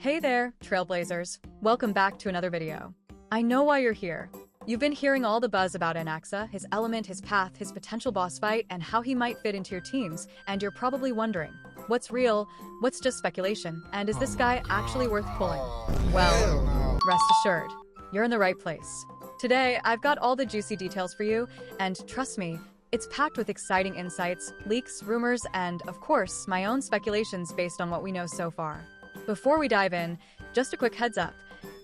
Hey there, Trailblazers. Welcome back to another video. I know why you're here. You've been hearing all the buzz about Anaxa, his element, his path, his potential boss fight, and how he might fit into your teams, and you're probably wondering, what's real, what's just speculation, and is this guy actually worth pulling? Well, rest assured, you're in the right place. Today, I've got all the juicy details for you, and trust me, it's packed with exciting insights, leaks, rumors, and, of course, my own speculations based on what we know so far. Before we dive in, just a quick heads up.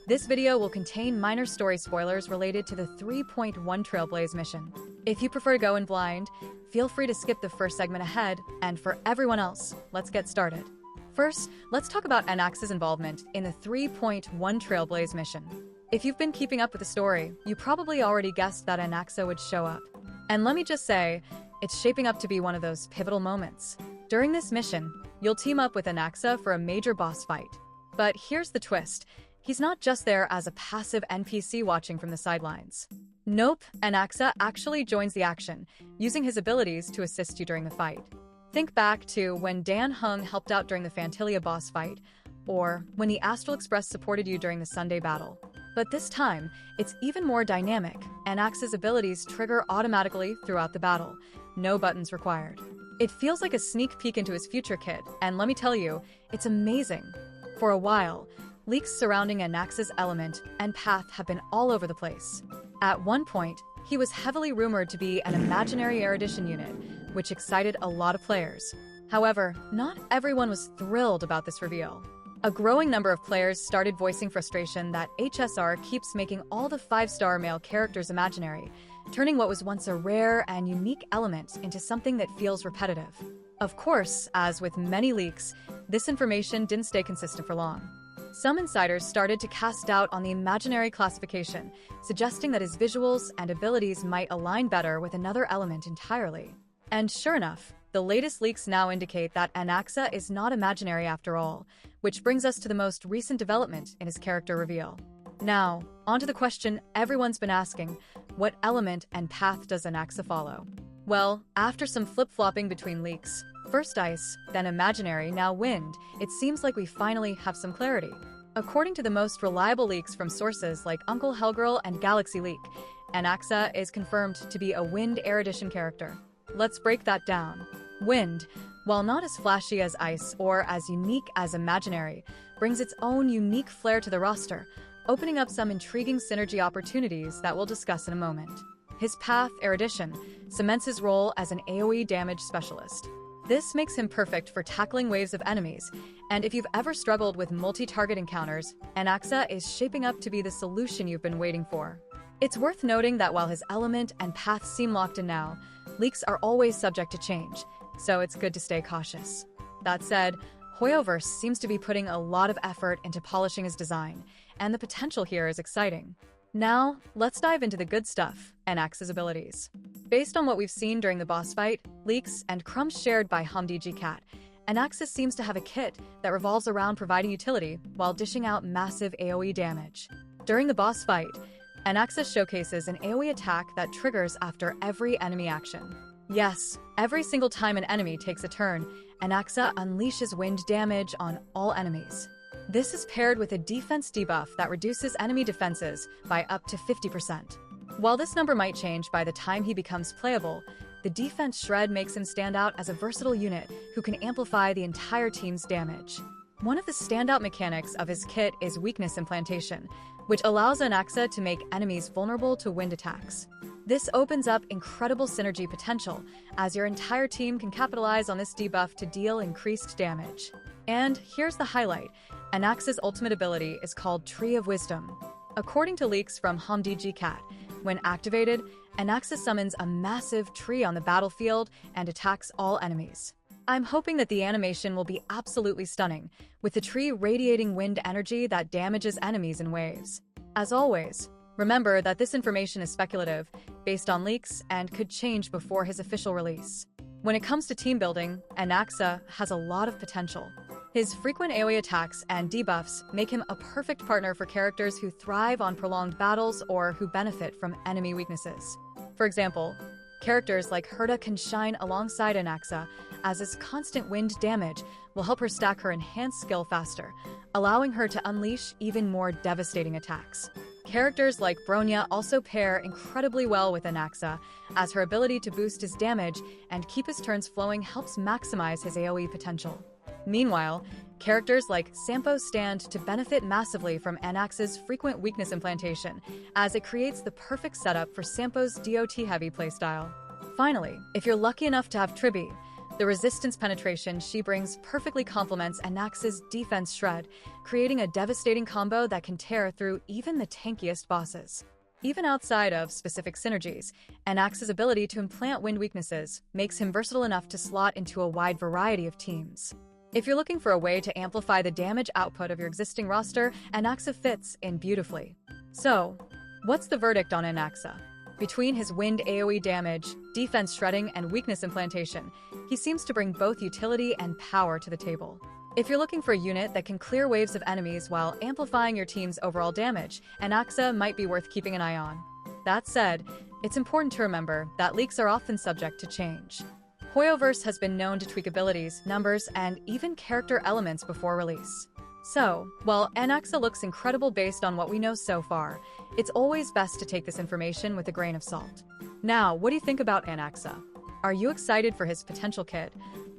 This video will contain minor story spoilers related to the 3.1 Trailblaze mission. If you prefer to go in blind, feel free to skip the first segment ahead, and for everyone else, let's get started. First, let's talk about Anaxa's involvement in the 3.1 Trailblaze mission. If you've been keeping up with the story, you probably already guessed that Anaxa would show up. And let me just say, it's shaping up to be one of those pivotal moments. During this mission, you'll team up with Anaxa for a major boss fight. But here's the twist. He's not just there as a passive NPC watching from the sidelines. Nope, Anaxa actually joins the action, using his abilities to assist you during the fight. Think back to when Dan Hung helped out during the Phantilia boss fight, or when the Astral Express supported you during the Sunday battle. But this time, it's even more dynamic. Anaxa's abilities trigger automatically throughout the battle. No buttons required. It feels like a sneak peek into his future kit, and let me tell you, it's amazing. For a while, leaks surrounding Anaxa's element and path have been all over the place. At one point, he was heavily rumored to be an imaginary erudition unit, which excited a lot of players. However, not everyone was thrilled about this reveal. A growing number of players started voicing frustration that HSR keeps making all the 5-star male characters imaginary, turning what was once a rare and unique element into something that feels repetitive. Of course, as with many leaks, this information didn't stay consistent for long. Some insiders started to cast doubt on the imaginary classification, suggesting that his visuals and abilities might align better with another element entirely. And sure enough, the latest leaks now indicate that Anaxa is not imaginary after all, which brings us to the most recent development in his character reveal. Now, onto the question everyone's been asking, what element and path does Anaxa follow? Well, after some flip-flopping between leaks, first ice, then imaginary, now wind, it seems like we finally have some clarity. According to the most reliable leaks from sources like Uncle Hellgirl and Galaxy Leak, Anaxa is confirmed to be a wind erudition character. Let's break that down. Wind, while not as flashy as ice or as unique as imaginary, brings its own unique flair to the roster, opening up some intriguing synergy opportunities that we'll discuss in a moment. His path, erudition, cements his role as an AoE damage specialist. This makes him perfect for tackling waves of enemies, and if you've ever struggled with multi-target encounters, Anaxa is shaping up to be the solution you've been waiting for. It's worth noting that while his element and path seem locked in now, leaks are always subject to change, so it's good to stay cautious. That said, Hoyoverse seems to be putting a lot of effort into polishing his design, and the potential here is exciting. Now, let's dive into the good stuff, Anaxa's abilities. Based on what we've seen during the boss fight, leaks, and crumbs shared by mydei, Anaxa seems to have a kit that revolves around providing utility while dishing out massive AoE damage. During the boss fight, Anaxa showcases an AoE attack that triggers after every enemy action. Yes, every single time an enemy takes a turn, Anaxa unleashes wind damage on all enemies. This is paired with a defense debuff that reduces enemy defenses by up to 50%. While this number might change by the time he becomes playable, the defense shred makes him stand out as a versatile unit who can amplify the entire team's damage. One of the standout mechanics of his kit is weakness implantation, which allows Anaxa to make enemies vulnerable to wind attacks. This opens up incredible synergy potential, as your entire team can capitalize on this debuff to deal increased damage. And here's the highlight. Anaxa's ultimate ability is called Tree of Wisdom. According to leaks from mydei, when activated, Anaxa summons a massive tree on the battlefield and attacks all enemies. I'm hoping that the animation will be absolutely stunning, with the tree radiating wind energy that damages enemies in waves. As always, remember that this information is speculative, based on leaks, and could change before his official release. When it comes to team building, Anaxa has a lot of potential. His frequent AoE attacks and debuffs make him a perfect partner for characters who thrive on prolonged battles or who benefit from enemy weaknesses. For example, Characters like Herta can shine alongside Anaxa, as his constant wind damage will help her stack her enhanced skill faster, allowing her to unleash even more devastating attacks. Characters like Bronya also pair incredibly well with Anaxa, as her ability to boost his damage and keep his turns flowing helps maximize his AoE potential. Meanwhile, characters like Sampo stand to benefit massively from Anaxa's frequent weakness implantation, as it creates the perfect setup for Sampo's DOT-heavy playstyle. Finally, if you're lucky enough to have Tribbie, the resistance penetration she brings perfectly complements Anaxa's defense shred, creating a devastating combo that can tear through even the tankiest bosses. Even outside of specific synergies, Anaxa's ability to implant wind weaknesses makes him versatile enough to slot into a wide variety of teams. If you're looking for a way to amplify the damage output of your existing roster, Anaxa fits in beautifully. So, what's the verdict on Anaxa? Between his wind AoE damage, defense shredding, and weakness implantation, he seems to bring both utility and power to the table. If you're looking for a unit that can clear waves of enemies while amplifying your team's overall damage, Anaxa might be worth keeping an eye on. That said, it's important to remember that leaks are often subject to change. Hoyoverse has been known to tweak abilities, numbers, and even character elements before release. So, while Anaxa looks incredible based on what we know so far, it's always best to take this information with a grain of salt. Now, what do you think about Anaxa? Are you excited for his potential kid?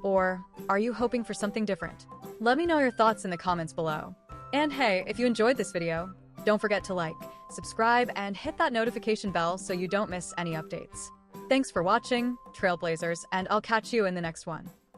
Or are you hoping for something different? Let me know your thoughts in the comments below. And hey, if you enjoyed this video, don't forget to like, subscribe, and hit that notification bell so you don't miss any updates. Thanks for watching, Trailblazers, and I'll catch you in the next one.